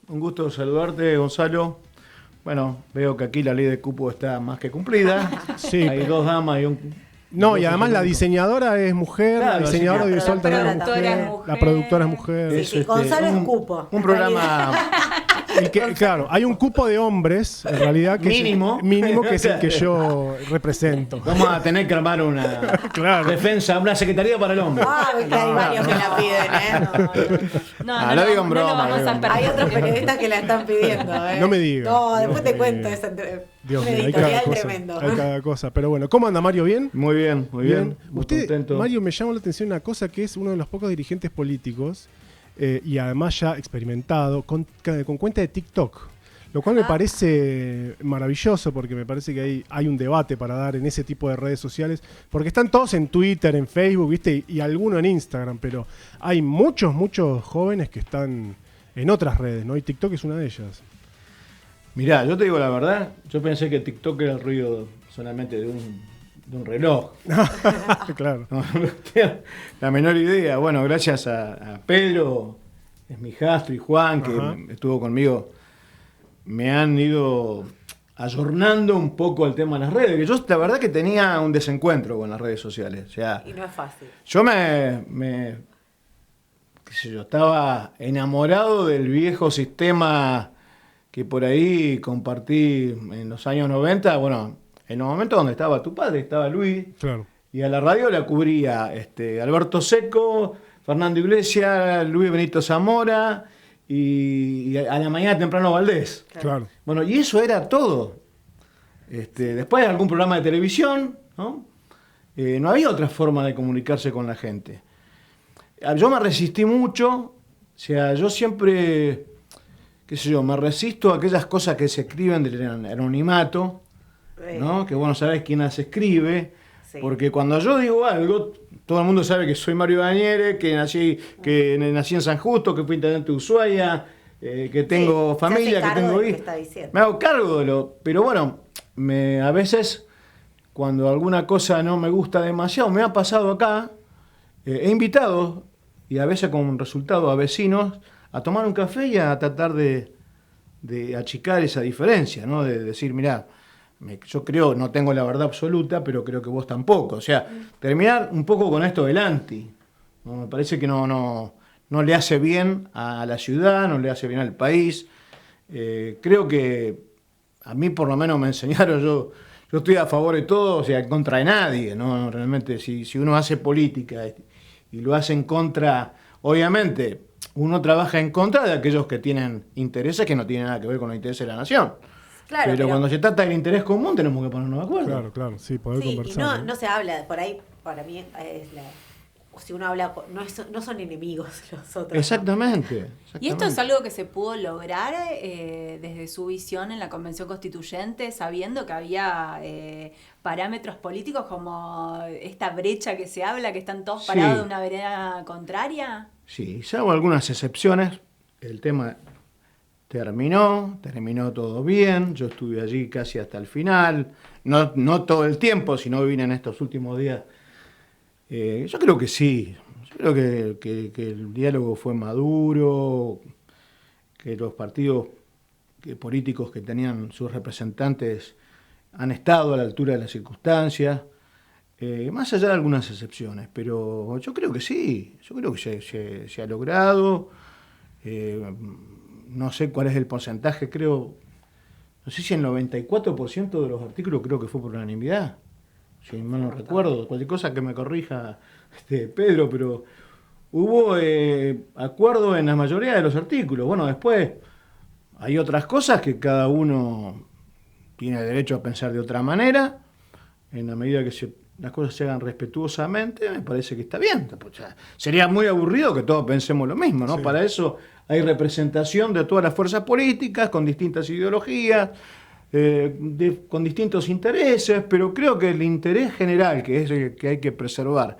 Un gusto saludarte, Gonzalo. Bueno, veo que aquí la ley de cupo está más que cumplida. Sí. Hay dos damas y un... No, y además la diseñadora es mujer, Claro, la diseñadora sí, audiovisual también es productora mujer, es mujer. la productora es mujer. Sí, sí, Gonzalo es cupo. Un programa Claro, hay un cupo de hombres, en realidad, que Mínimo. que es el que yo represento. Vamos a tener que armar una Claro. defensa, una secretaría para el hombre. Ah, que hay varios que la piden, ¿eh? Lo digo en broma, lo vamos digo a en perder. Hay otros periodistas que la están pidiendo, ¿eh? No me digas. No, después te Dios cuento mío. esa Dios un mío, editorial tremendo. hay cada cosa. Pero bueno, ¿cómo anda Mario? ¿Bien? Muy bien, muy bien. Muy Usted, contento. Mario, me llama la atención una cosa que es uno de los pocos dirigentes políticos y además ya experimentado con cuenta de TikTok. Lo cual me parece maravilloso porque me parece que hay un debate para dar en ese tipo de redes sociales. Porque están todos en Twitter, en Facebook, ¿viste? Y alguno en Instagram. Pero hay muchos jóvenes que están en otras redes, ¿no? Y TikTok es una de ellas. Mirá, yo te digo la verdad, yo pensé que TikTok era el ruido solamente de un reloj. Claro. No tenía la menor idea. Bueno, gracias a Pedro, es mi hijastro, y Juan, que estuvo conmigo, me han ido ayornando un poco el tema de las redes. Que yo, la verdad, que tenía un desencuentro con las redes sociales. O sea, Y no es fácil. yo qué sé yo, estaba enamorado del viejo sistema que por ahí compartí en los años 90. Bueno, en los momentos donde estaba tu padre, estaba Luis. Claro. Y a la radio la cubría Alberto Secco, Fernando Iglesias, Luis Benito Zamora y a la mañana temprano Valdés. Claro. Bueno, y eso era todo. Después de algún programa de televisión, ¿no? No había otra forma de comunicarse con la gente. Yo me resistí mucho, o sea, yo siempre, qué sé yo, me resisto a aquellas cosas que se escriben del anonimato, ¿no? Que vos no sabés quién las escribe. Sí. Porque cuando yo digo algo, todo el mundo sabe que soy Mario Bañere, que nací en San Justo, que fui intendente de Ushuaia, que tengo familia, que tengo hijos. Me hago cargo de pero bueno, a veces cuando alguna cosa no me gusta demasiado, me ha pasado acá, he invitado, y a veces con resultado, a vecinos a tomar un café y a tratar de achicar esa diferencia, ¿no? De decir, mirá, yo creo, no tengo la verdad absoluta, pero creo que vos tampoco. O sea, terminar un poco con esto del anti, ¿no? Me parece que no le hace bien a la ciudad, no le hace bien al país. Creo que a mí por lo menos me enseñaron, yo estoy a favor de todo, o sea, en contra de nadie, ¿no? Realmente, si uno hace política y lo hace en contra, obviamente, uno trabaja en contra de aquellos que tienen intereses que no tienen nada que ver con los intereses de la nación. Claro, pero cuando se trata del interés común tenemos que ponernos de acuerdo. Claro, sí, poder Sí, conversar. y no se habla, por ahí, para mí, si uno habla, no son enemigos los otros. Exactamente. ¿Y esto es algo que se pudo lograr desde su visión en la Convención Constituyente, sabiendo que había parámetros políticos como esta brecha que se habla, que están todos parados de una vereda contraria? Sí, salvo algunas excepciones, el tema terminó todo bien, yo estuve allí casi hasta el final, no todo el tiempo, sino vine en estos últimos días. Yo creo que sí, yo creo que el diálogo fue maduro, que los partidos políticos que tenían sus representantes han estado a la altura de las circunstancias, más allá de algunas excepciones, pero yo creo que sí, yo creo que se ha logrado. No sé cuál es el porcentaje, creo, no sé si el 94% de los artículos creo que fue por unanimidad, si mal no recuerdo, cualquier cosa que me corrija Pedro, pero hubo acuerdo en la mayoría de los artículos. Bueno, después hay otras cosas que cada uno tiene derecho a pensar de otra manera, en la medida que las cosas se hagan respetuosamente, me parece que está bien. O sea, sería muy aburrido que todos pensemos lo mismo, ¿no? Sí. Para eso hay representación de todas las fuerzas políticas, con distintas ideologías, con distintos intereses, pero creo que el interés general, que es el que hay que preservar,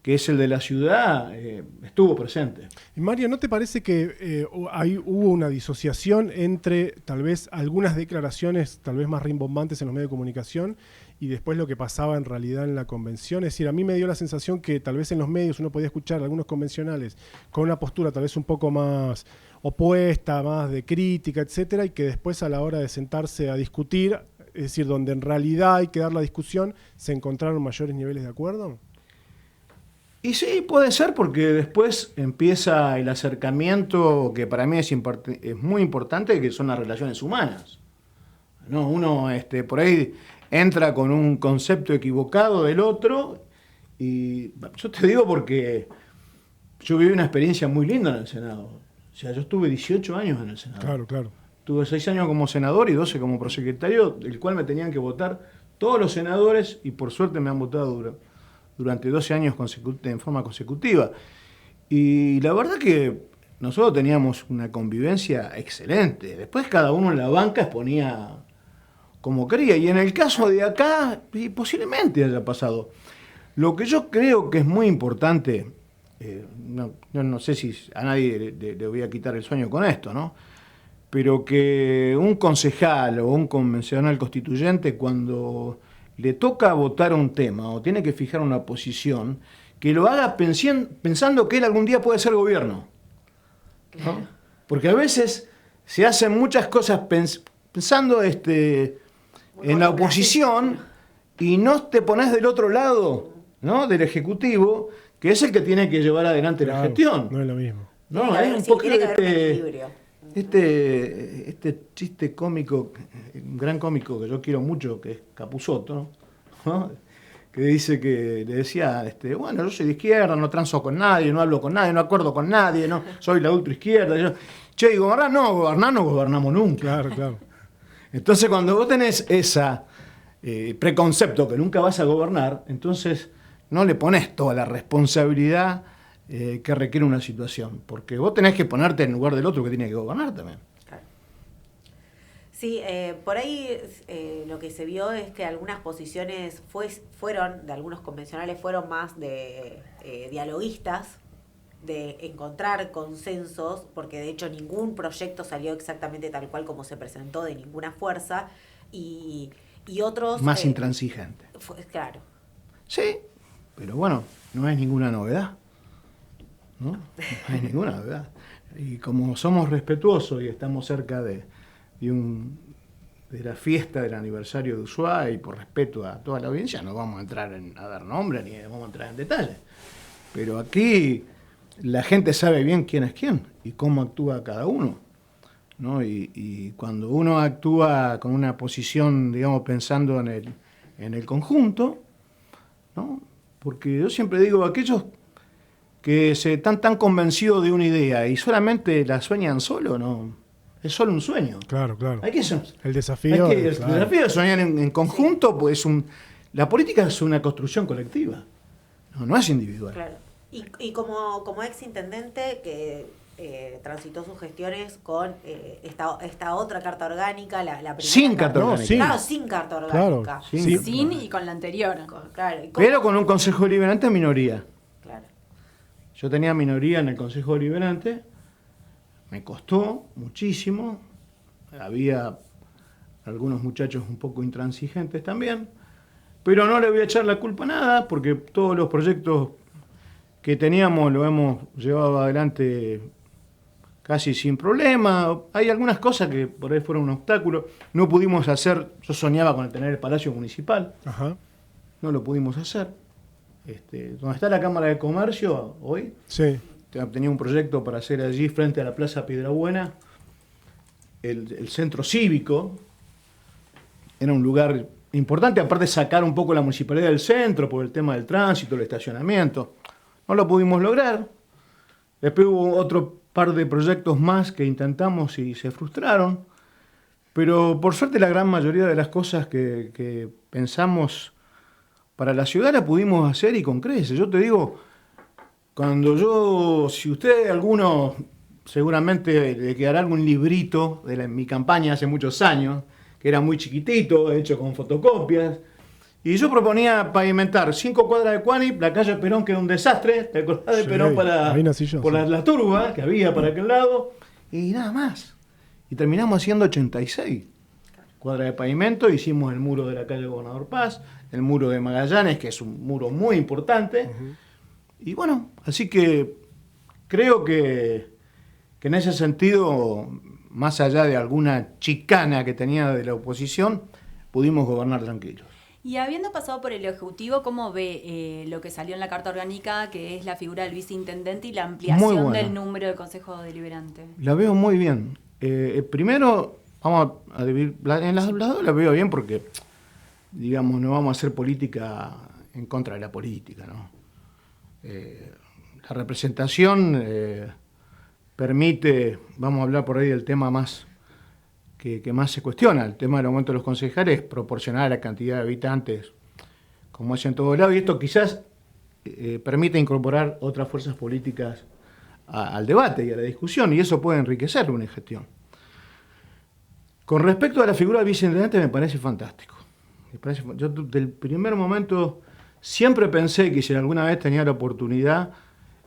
que es el de la ciudad, estuvo presente. Y Mario, ¿no te parece que hubo una disociación entre tal vez algunas declaraciones tal vez más rimbombantes en los medios de comunicación y después lo que pasaba en realidad en la convención? Es decir, a mí me dio la sensación que tal vez en los medios uno podía escuchar a algunos convencionales con una postura tal vez un poco más opuesta, más de crítica, etcétera, y que después a la hora de sentarse a discutir, es decir, donde en realidad hay que dar la discusión, se encontraron mayores niveles de acuerdo? Y sí, puede ser, porque después empieza el acercamiento que para mí es muy importante, que son las relaciones humanas. ¿No? Uno por ahí entra con un concepto equivocado del otro, y yo te digo porque yo viví una experiencia muy linda en el Senado. O sea, yo estuve 18 años en el Senado. Claro, claro. Tuve 6 años como senador y 12 como prosecretario, del cual me tenían que votar todos los senadores, y por suerte me han votado durante 12 años en forma consecutiva. Y la verdad que nosotros teníamos una convivencia excelente. Después cada uno en la banca exponía como quería. Y en el caso de acá, posiblemente haya pasado. Lo que yo creo que es muy importante, no sé si a nadie le voy a quitar el sueño con esto, ¿no? Pero que un concejal o un convencional constituyente, cuando le toca votar un tema o tiene que fijar una posición, que lo haga pensando que él algún día puede ser gobierno, ¿no? Porque a veces se hacen muchas cosas pensando en la oposición, y no te pones del otro lado, ¿no? Del Ejecutivo, que es el que tiene que llevar adelante la gestión. No es lo mismo. No, es un poco este chiste cómico, un gran cómico que yo quiero mucho, que es Capusotto, ¿no? Que dice que le decía, bueno, yo soy de izquierda, no transo con nadie, no hablo con nadie, no acuerdo con nadie, no soy la ultraizquierda. Che, ¿y gobernar? No gobernamos nunca. Claro, claro. Entonces, cuando vos tenés esa preconcepto que nunca vas a gobernar, entonces no le pones toda la responsabilidad que requiere una situación, porque vos tenés que ponerte en lugar del otro que tiene que gobernar también. Claro. Sí, por ahí lo que se vio es que algunas posiciones de algunos convencionales fueron más de dialoguistas, de encontrar consensos, porque de hecho ningún proyecto salió exactamente tal cual como se presentó de ninguna fuerza, y otros... Más intransigente. Claro. Sí, pero bueno, no es ninguna novedad. ¿No? No hay ninguna novedad. Y como somos respetuosos y estamos cerca de la fiesta del aniversario de Ushuaia, y por respeto a toda la audiencia, no vamos a entrar a dar nombres ni vamos a entrar en detalles. Pero aquí la gente sabe bien quién es quién y cómo actúa cada uno, ¿no? Y cuando uno actúa con una posición, digamos, pensando en el conjunto, ¿no? Porque yo siempre digo, aquellos que están tan convencidos de una idea y solamente la sueñan solo, no, es solo un sueño. Claro, claro. El desafío de soñar en conjunto, pues la política es una construcción colectiva, no es individual. Claro. Y como ex intendente que transitó sus gestiones con esta otra carta orgánica, la primera. Sin carta orgánica. Claro, sin carta orgánica. Claro, sin y con la anterior. Pero con un Consejo Deliberante en minoría. Claro. Yo tenía minoría en el Consejo Deliberante, me costó muchísimo, había algunos muchachos un poco intransigentes también, pero no le voy a echar la culpa a nada, porque todos los proyectos que teníamos lo hemos llevado adelante casi sin problema. Hay algunas cosas que por ahí fueron un obstáculo, no pudimos hacer, yo soñaba con tener el Palacio Municipal, Ajá. no lo pudimos hacer. Donde está la Cámara de Comercio hoy, sí, tenía un proyecto para hacer allí frente a la Plaza Piedrabuena el centro cívico. Era un lugar importante, aparte de sacar un poco la municipalidad del centro por el tema del tránsito, el estacionamiento. No lo pudimos lograr. Después hubo otro par de proyectos más que intentamos y se frustraron, pero por suerte la gran mayoría de las cosas que pensamos para la ciudad la pudimos hacer, y con creces. Yo te digo, si usted alguno, seguramente le quedará algún librito de mi campaña hace muchos años, que era muy chiquitito, hecho con fotocopias, y yo proponía pavimentar 5 cuadras de Cuánip, la calle Perón, que era un desastre, ¿te acordás de Perón por la turba que había para aquel lado? Y nada más. Y terminamos haciendo 86 cuadras de pavimento, hicimos el muro de la calle Gobernador Paz, el muro de Magallanes, que es un muro muy importante. Uh-huh. Y bueno, así que creo que que en ese sentido, más allá de alguna chicana que tenía de la oposición, pudimos gobernar tranquilos. Y habiendo pasado por el Ejecutivo, ¿cómo ve lo que salió en la Carta Orgánica, que es la figura del viceintendente y la ampliación del número del Consejo Deliberante? La veo muy bien. Primero, vamos a dividir, en las dos la veo bien porque, digamos, no vamos a hacer política en contra de la política, ¿no? La representación permite, vamos a hablar por ahí del tema más que más se cuestiona, el tema del aumento de los concejales es proporcional a la cantidad de habitantes, como es en todos lados, y esto quizás permite incorporar otras fuerzas políticas al debate y a la discusión, y eso puede enriquecer una gestión. Con respecto a la figura del viceintendente, me parece fantástico. Yo del primer momento siempre pensé que si alguna vez tenía la oportunidad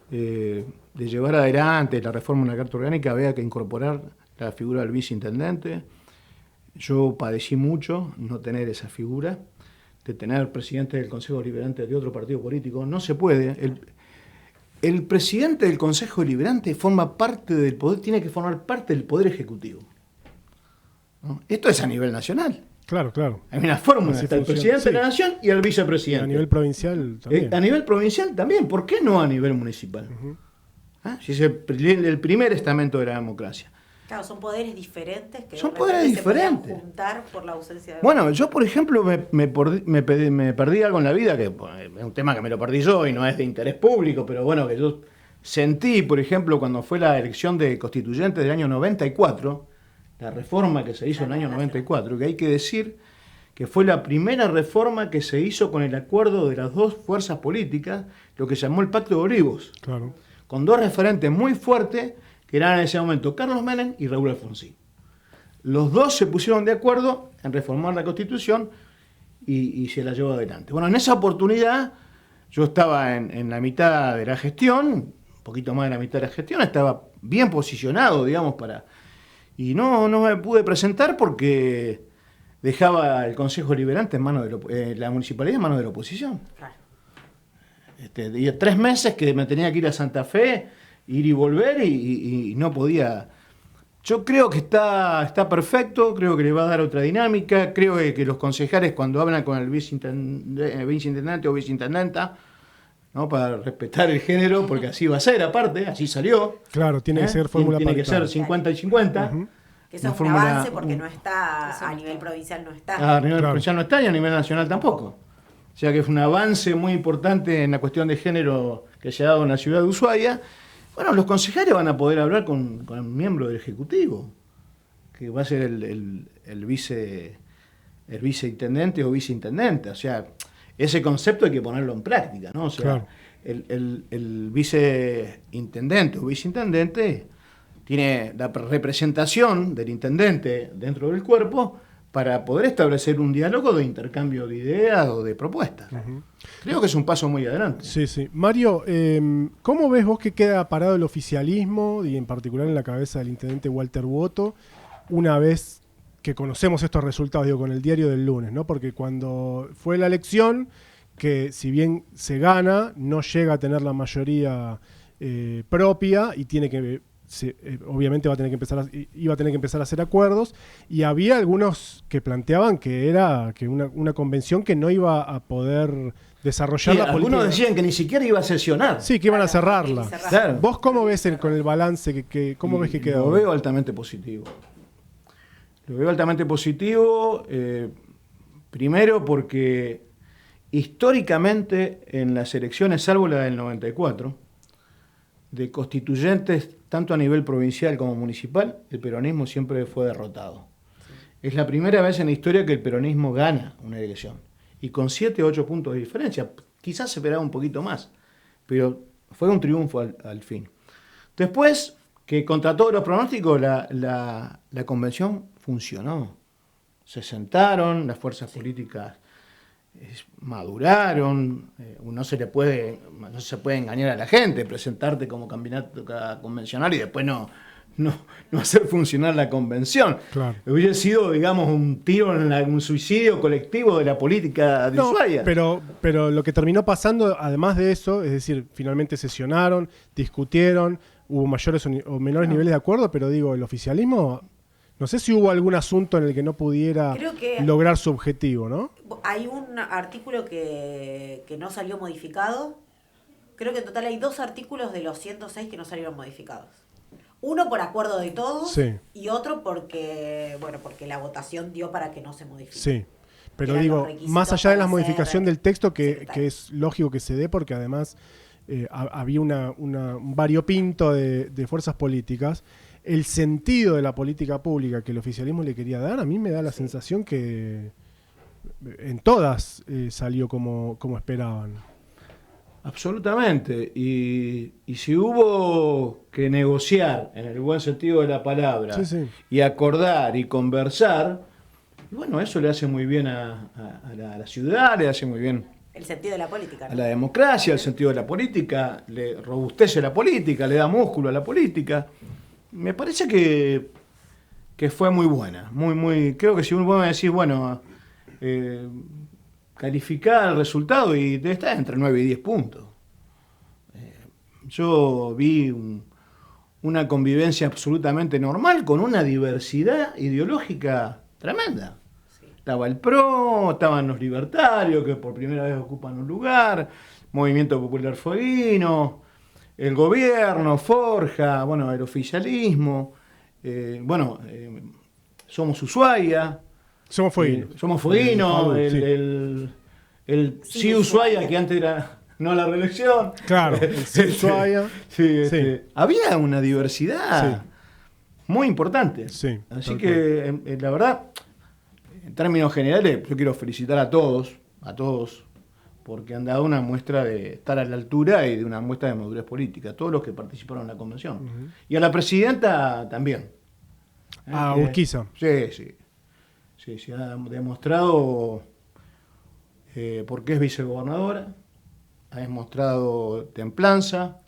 de llevar adelante la reforma de la Carta Orgánica, había que incorporar la figura del viceintendente. Yo padecí mucho no tener esa figura, de tener presidente del Consejo Deliberante de otro partido político. No se puede. El presidente del Consejo Deliberante forma parte del poder, tiene que formar parte del Poder Ejecutivo, ¿no? Esto es a nivel nacional. Claro, claro. Hay una fórmula, está el presidente de la nación y el vicepresidente. Y a nivel provincial también. A nivel provincial también, ¿por qué no a nivel municipal? Si es el primer estamento de la democracia. Claro, son poderes diferentes que son poderes diferentes. Se juntar por la ausencia de... Bueno, yo por ejemplo me perdí algo en la vida, que es un tema que me lo perdí yo y no es de interés público, pero bueno, que yo sentí, por ejemplo, cuando fue la elección de constituyentes del año 94, la reforma que se hizo en el año 94, que hay que decir que fue la primera reforma que se hizo con el acuerdo de las dos fuerzas políticas, lo que se llamó el Pacto de Olivos, claro, con dos referentes muy fuertes, que eran en ese momento Carlos Menem y Raúl Alfonsín. Los dos se pusieron de acuerdo en reformar la Constitución y se la llevó adelante. Bueno, en esa oportunidad yo estaba en la mitad de la gestión, un poquito más de la mitad de la gestión, estaba bien posicionado, digamos, y no me pude presentar porque dejaba el Consejo Deliberante en manos de la municipalidad en manos de la oposición. Claro. Y 3 meses que me tenía que ir a Santa Fe, ir y volver y no podía. Yo creo que está perfecto, creo que le va a dar otra dinámica, creo que los concejales cuando hablan con el viceintendente o viceintendenta, ¿no? Para respetar el género, porque así va a ser aparte, así salió. Claro, tiene que ser fórmula tiene que ser 50 y 50. Que eso es un avance porque no está, a nivel provincial no está. A nivel provincial no está y a nivel nacional tampoco. O sea que es un avance muy importante en la cuestión de género que se ha dado en la ciudad de Ushuaia. Bueno, los concejales van a poder hablar con el miembro del Ejecutivo, que va a ser el viceintendente o viceintendente. O sea, ese concepto hay que ponerlo en práctica, ¿no? O sea, claro, el viceintendente o viceintendente tiene la representación del intendente dentro del cuerpo para poder establecer un diálogo de intercambio de ideas o de propuestas. Creo que es un paso muy adelante. Sí, sí. Mario, ¿cómo ves vos que queda parado el oficialismo, y en particular en la cabeza del intendente Walter Boto, una vez que conocemos estos resultados, digo, con el diario del lunes, ¿no? Porque cuando fue la elección, que si bien se gana, no llega a tener la mayoría propia y tiene que... obviamente iba a tener que empezar a hacer acuerdos, y había algunos que planteaban que era que una convención que no iba a poder desarrollar la política. Algunos decían que ni siquiera iba a sesionar. Sí, que iban a cerrarla. Claro. ¿Vos cómo ves con el balance? ¿Cómo ves que queda? Lo veo altamente positivo. Lo veo altamente positivo, primero porque históricamente en las elecciones, salvo la del 94, de constituyentes, tanto a nivel provincial como municipal, el peronismo siempre fue derrotado. Sí. Es la primera vez en la historia que el peronismo gana una elección. Y con 7 o 8 puntos de diferencia. Quizás se esperaba un poquito más, pero fue un triunfo al fin. Después, que contra todos los pronósticos, la convención funcionó. Se sentaron, las fuerzas políticas maduraron, no se puede engañar a la gente, presentarte como candidato convencional y después no hacer funcionar la convención. Claro. Hubiera sido, digamos, un tiro un suicidio colectivo de la política de Ushuaia. Pero lo que terminó pasando, además de eso, es decir, finalmente sesionaron, discutieron, hubo mayores o menores niveles de acuerdo, pero digo, el oficialismo, no sé si hubo algún asunto en el que no pudiera lograr su objetivo, ¿no? Hay un artículo que no salió modificado. Creo que en total hay 2 artículos de los 106 que no salieron modificados. Uno por acuerdo de todos, sí, y otro porque la votación dio para que no se modifique. Sí, pero digo, más allá de la modificación del texto, que es lógico que se dé, porque además había un variopinto de fuerzas políticas, el sentido de la política pública que el oficialismo le quería dar, a mí me da la sensación que en todas salió como esperaban. Absolutamente. Y si hubo que negociar, en el buen sentido de la palabra, y acordar y conversar, bueno, eso le hace muy bien a la ciudad, le hace muy bien el sentido de la política, ¿no? A la democracia, el sentido de la política, le robustece la política, le da músculo a la política. Me parece que fue muy buena. Creo que si uno me decís, bueno, calificar el resultado y debe estar entre 9 y 10 puntos. Yo vi una convivencia absolutamente normal con una diversidad ideológica tremenda. Sí. Estaba el PRO, estaban los libertarios que por primera vez ocupan un lugar, Movimiento Popular Fueguino, el gobierno, Forja, bueno, el oficialismo, Somos Ushuaia. Somos Fueguino. Somos Fueguino, el sí Ushuaia, que antes era no la reelección. Claro, el sí Ushuaia. Había una diversidad muy importante. Sí, así que, la verdad, en términos generales, yo quiero felicitar a todos, porque han dado una muestra de estar a la altura y de una muestra de madurez política, todos los que participaron en la convención. Uh-huh. Y a la presidenta también. A Urquiza. Sí, ha demostrado por qué es vicegobernadora, ha demostrado templanza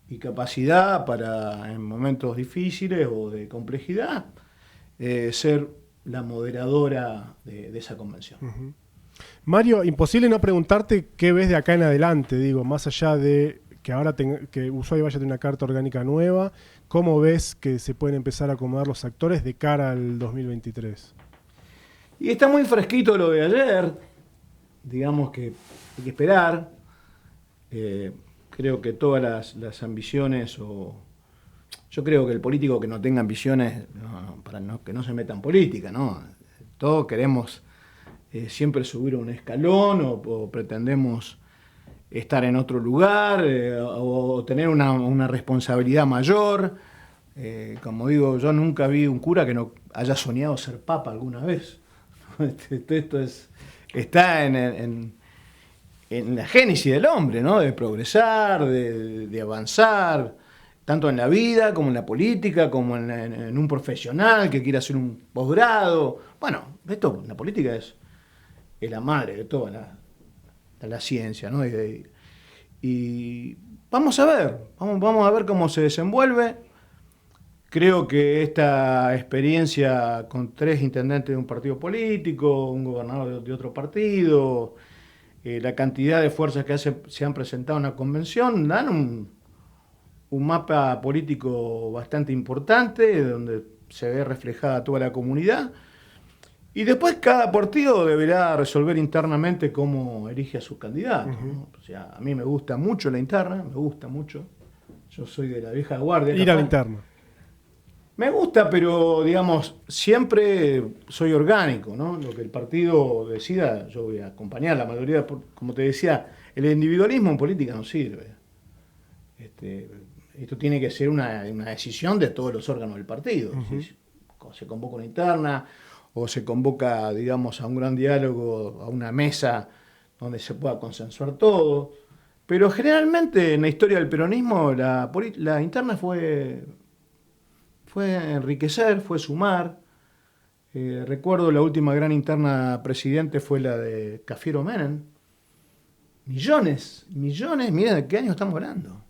y capacidad para, en momentos difíciles o de complejidad, ser la moderadora de esa convención. Uh-huh. Mario, imposible no preguntarte qué ves de acá en adelante, digo, más allá de que ahora que Ushuaia vaya a tener una carta orgánica nueva, ¿cómo ves que se pueden empezar a acomodar los actores de cara al 2023? Y está muy fresquito lo de ayer, digamos que hay que esperar. Creo que todas las ambiciones, yo creo que el político que no tenga ambiciones, que no se meta en política, ¿no? Todos queremos siempre subir un escalón o pretendemos estar en otro lugar o tener una responsabilidad mayor. Como digo, yo nunca vi un cura que no haya soñado ser papa alguna vez. Esto está en la génesis del hombre, ¿no? De progresar, de avanzar, tanto en la vida como en la política, como en un profesional que quiera hacer un posgrado. Bueno, la política es la madre de toda la ciencia, ¿no? Y vamos a ver cómo se desenvuelve. Creo que esta experiencia con 3 intendentes de un partido político, un gobernador de otro partido, la cantidad de fuerzas que se han presentado en la convención, dan un mapa político bastante importante, donde se ve reflejada toda la comunidad. Y después cada partido deberá resolver internamente cómo elige a sus candidatos, ¿no? O sea, a mí me gusta mucho la interna, me gusta mucho. Yo soy de la vieja guardia. Ir a la interna. Me gusta, pero digamos, siempre soy orgánico, ¿no? Lo que el partido decida, yo voy a acompañar. La mayoría, como te decía, el individualismo en política no sirve. Esto tiene que ser una decisión de todos los órganos del partido. Uh-huh. Si se convoca una interna o se convoca, digamos, a un gran diálogo, a una mesa donde se pueda consensuar todo. Pero generalmente en la historia del peronismo la interna fue enriquecer, fue sumar. Recuerdo la última gran interna presidente fue la de Cafiero Menem. Millones, mira de qué año estamos hablando.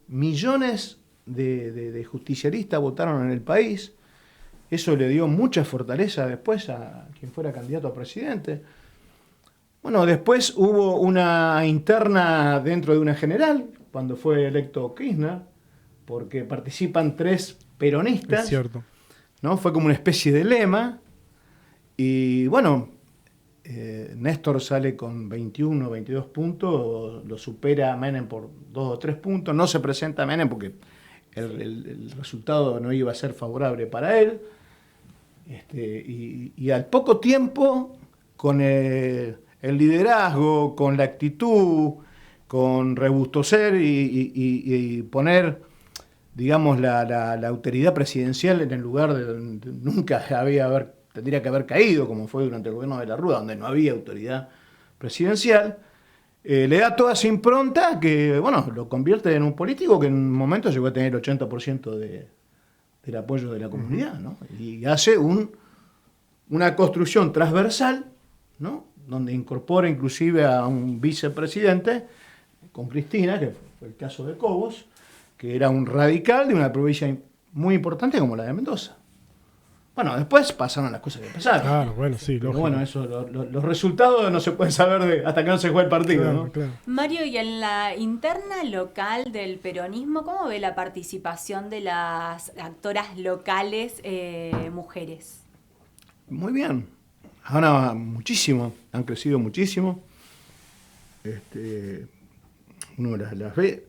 Millones de justicialistas votaron en el país. Eso le dio mucha fortaleza después a quien fuera candidato a presidente. Bueno, después hubo una interna dentro de una general, cuando fue electo Kirchner, porque participan 3 peronistas. Es cierto. ¿No? Fue como una especie de lema. Y bueno, Néstor sale con 21 o 22 puntos, lo supera a Menem por 2 o 3 puntos. No se presenta a Menem porque el resultado no iba a ser favorable para él. Y al poco tiempo, con el liderazgo, con la actitud, con rebustoser y poner, digamos, la autoridad presidencial en el lugar de donde nunca tendría que haber caído, como fue durante el gobierno de la Rúa, donde no había autoridad presidencial, le da toda esa impronta que, bueno, lo convierte en un político que en un momento llegó a tener el 80% del apoyo de la comunidad, ¿no? Y hace una construcción transversal, ¿no? Donde incorpora inclusive a un vicepresidente con Cristina, que fue el caso de Cobos, que era un radical de una provincia muy importante como la de Mendoza. Bueno, después pasaron las cosas que pasaron. Claro, bueno, sí, Pero lógico. bueno, eso, los resultados no se pueden saber hasta que no se juegue el partido, Claro, ¿no? claro. Mario, y en la interna local del peronismo, ¿cómo ve la participación de las actoras locales mujeres? Muy bien. Ahora muchísimo, han crecido muchísimo. Uno las ve.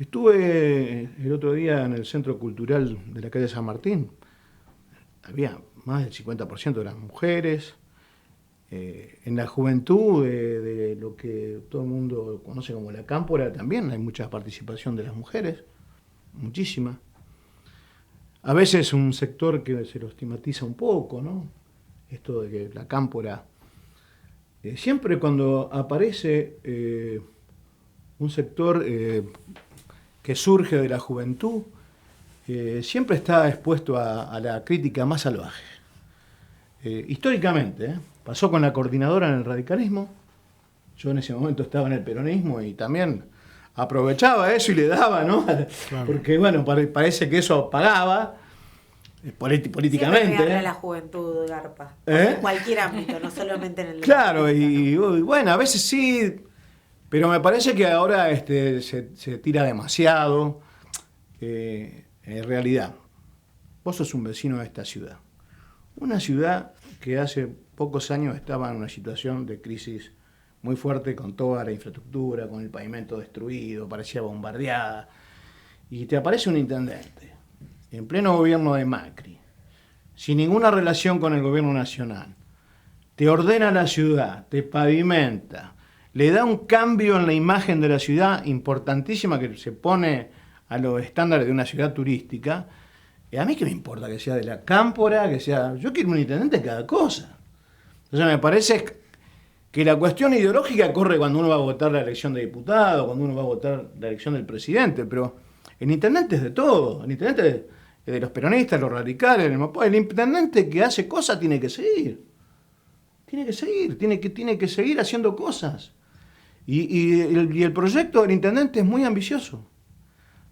Estuve el otro día en el Centro Cultural de la calle San Martín. Había más del 50% de las mujeres. En la juventud de lo que todo el mundo conoce como la cámpora también hay mucha participación de las mujeres, muchísima. A veces un sector que se lo estigmatiza un poco, ¿no? Esto de que la cámpora... siempre cuando aparece un sector que surge de la juventud, siempre está expuesto a la crítica más salvaje. Históricamente, pasó con la coordinadora en el radicalismo. Yo en ese momento estaba en el peronismo y también aprovechaba eso y le daba, ¿no? Claro. Porque, bueno, parece que eso pagaba políticamente. Siempre me habla la juventud, Garpa. En cualquier ámbito, no solamente en el... Claro, y bueno, a veces sí, pero me parece que ahora se tira demasiado. En realidad, vos sos un vecino de esta ciudad. Una ciudad que hace pocos años estaba en una situación de crisis muy fuerte con toda la infraestructura, con el pavimento destruido, parecía bombardeada. Y te aparece un intendente, en pleno gobierno de Macri, sin ninguna relación con el gobierno nacional. Te ordena la ciudad, te pavimenta, le da un cambio en la imagen de la ciudad importantísima que se pone a los estándares de una ciudad turística. Y a mí qué me importa que sea de la cámpora, que sea... Yo quiero un intendente de cada cosa. Entonces me parece que la cuestión ideológica corre cuando uno va a votar la elección de diputado, cuando uno va a votar la elección del presidente, pero el intendente es de todo. El intendente es de los peronistas, los radicales, el intendente que hace cosas tiene que seguir. Tiene que seguir haciendo cosas. Y el proyecto del intendente es muy ambicioso,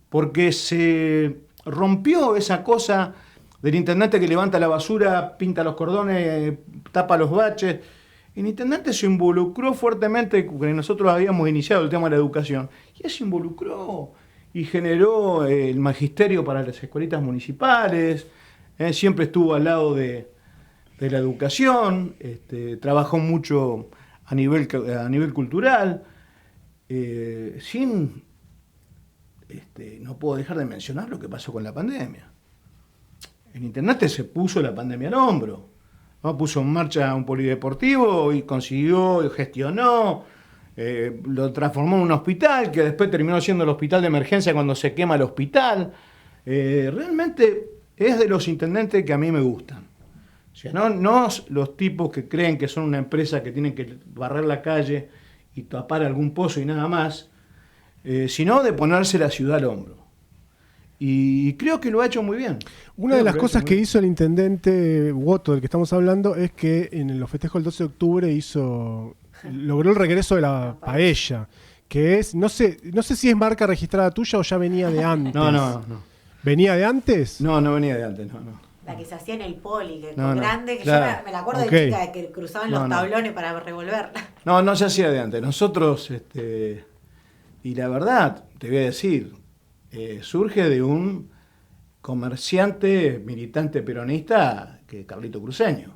porque se rompió esa cosa del intendente que levanta la basura, pinta los cordones, tapa los baches. El intendente se involucró fuertemente, porque nosotros habíamos iniciado el tema de la educación, y él se involucró y generó el magisterio para las escuelitas municipales, siempre estuvo al lado de la educación, trabajó mucho a nivel cultural, no puedo dejar de mencionar lo que pasó con la pandemia. El intendente se puso la pandemia al hombro, ¿no? Puso en marcha un polideportivo y consiguió, gestionó, lo transformó en un hospital, que después terminó siendo el hospital de emergencia cuando se quema el hospital. Realmente es de los intendentes que a mí me gustan. O sea, no los tipos que creen que son una empresa que tienen que barrer la calle y tapar algún pozo y nada más, sino de ponerse la ciudad al hombro. Y creo que lo ha hecho muy bien. Una de las cosas que hizo el intendente Woto, del que estamos hablando, es que en los festejos del 12 de octubre logró el regreso de la paella, que es, no sé si es marca registrada tuya o ya venía de antes. No. ¿Venía de antes? No venía de antes, no. La que se hacía en el poli, que No, grande, que claro. yo me la acuerdo Ok. de chica, que cruzaban los tablones para revolverla. No se hacía de antes. Nosotros, y la verdad, te voy a decir, surge de un comerciante militante peronista que es Carlito Cruceño,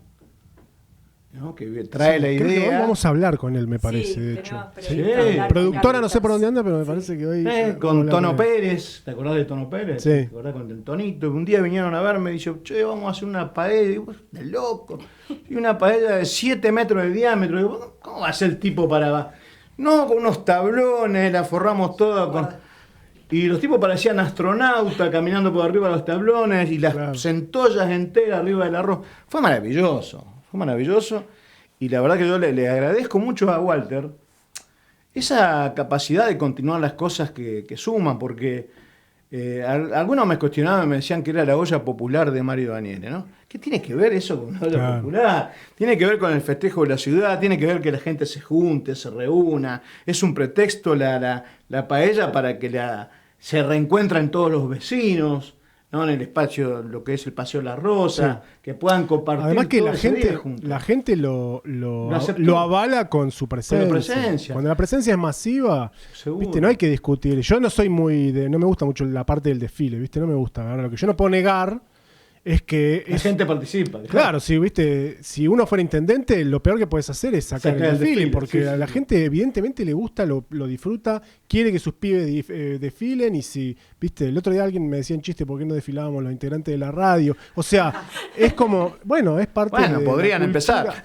¿no? Que trae la idea. Creo que hoy vamos a hablar con él, me parece, de hecho. Sí. Productora, no sé por dónde anda, pero me parece que hoy. Con Tono Pérez, ¿te acordás de Tono Pérez? Sí. ¿Te acordás con el Tonito? Un día vinieron a verme y dice, che, vamos a hacer una paella. Digo, de loco. Y una paella de 7 metros de diámetro. Digo, ¿cómo va a ser el tipo para.? No, con unos tablones, la forramos toda con. Y los tipos parecían astronautas caminando por arriba de los tablones y las centollas enteras arriba del arroz. Fue maravilloso. Y la verdad que yo le agradezco mucho a Walter esa capacidad de continuar las cosas que suman, porque algunos me cuestionaban y me decían que era la olla popular de Mario Daniele, ¿no? ¿Qué tiene que ver eso con una olla popular? Tiene que ver con el festejo de la ciudad, tiene que ver que la gente se junte, se reúna, es un pretexto la paella para que se reencuentren todos los vecinos, ¿no? En el espacio, lo que es el Paseo La Rosa, que puedan compartir. Además que todo la gente lo avala con su presencia. Cuando la presencia es masiva, ¿viste? No hay que discutir. Yo no soy no me gusta mucho la parte del desfile, ¿viste? No me gusta. Ahora, lo que yo no puedo negar es que la gente participa. Claro, sí, ¿viste? Si uno fuera intendente, lo peor que puedes hacer es sacar el desfile, porque a la gente evidentemente le gusta, lo disfruta, quiere que sus pibes desfilen, y si, ¿viste? El otro día alguien me decía en chiste por qué no desfilábamos los integrantes de la radio. O sea, es como, bueno, es parte de podrían empezar.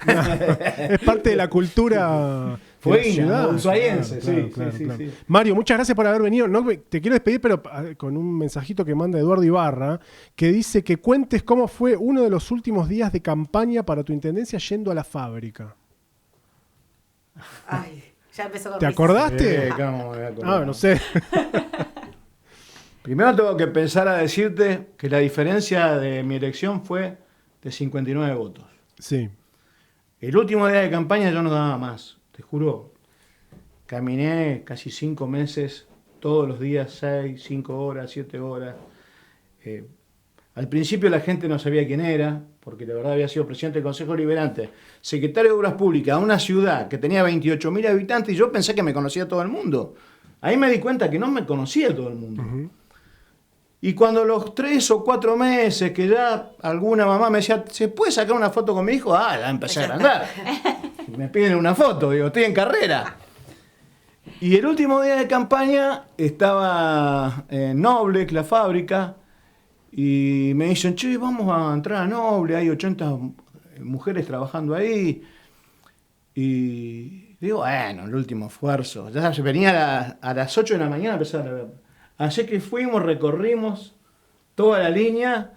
Es parte de la cultura. Claro. Mario, muchas gracias por haber venido. No, te quiero despedir, pero con un mensajito que manda Eduardo Ibarra, que dice que cuentes cómo fue uno de los últimos días de campaña para tu intendencia yendo a la fábrica. Ay, ya empezó con ¿Te acordaste? ¿Cómo me voy a acordar? No sé. Primero tengo que empezar a decirte que la diferencia de mi elección fue de 59 votos. Sí. El último día de campaña yo no daba más. Te juro, caminé casi 5 meses, todos los días, 6, 5 horas, 7 horas. Al principio la gente no sabía quién era, porque la verdad había sido presidente del Consejo Deliberante, secretario de Obras Públicas, a una ciudad que tenía 28.000 habitantes, y yo pensé que me conocía todo el mundo. Ahí me di cuenta que no me conocía todo el mundo. Uh-huh. Y cuando los 3 o 4 meses que ya alguna mamá me decía, ¿se puede sacar una foto con mi hijo? Ya empecé a agrandar. Me piden una foto, digo, estoy en carrera. Y el último día de campaña estaba en Noble, la fábrica, y me dicen, che, vamos a entrar a Noble, hay 80 mujeres trabajando ahí. Y digo, bueno, el último esfuerzo. Ya se venía a las 8 de la mañana a empezar a ver. Así que fuimos, recorrimos toda la línea.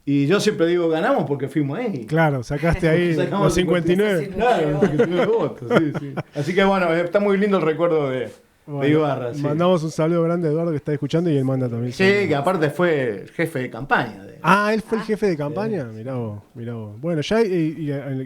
Y yo siempre digo, ganamos porque fuimos ahí. Claro, sacaste ahí los 59. Claro, los 59 votos, sí. Así que bueno, está muy lindo el recuerdo de Ibarra. Sí. Mandamos un saludo grande a Eduardo que está escuchando, y él manda también. Sí, que aparte fue jefe de campaña. Él fue el jefe de campaña. Sí. Mirá vos. Bueno, ya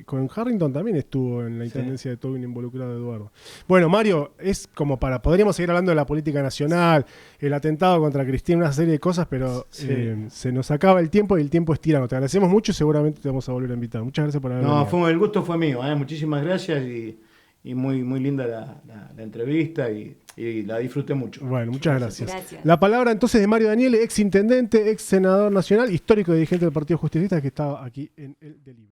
con Harrington también estuvo en la intendencia de Tobin involucrado Eduardo. Bueno, Mario, es como podríamos seguir hablando de la política nacional, el atentado contra Cristina, una serie de cosas, pero se nos acaba el tiempo y el tiempo es tirano. Te agradecemos mucho y seguramente te vamos a volver a invitar. Muchas gracias por haber venido. El gusto fue mío. Muchísimas gracias y muy, muy linda la entrevista y la disfruté mucho. Bueno, muchas gracias. La palabra entonces de Mario Daniele, ex intendente, ex senador nacional, histórico dirigente del Partido Justicialista, que estaba aquí en el Delibero.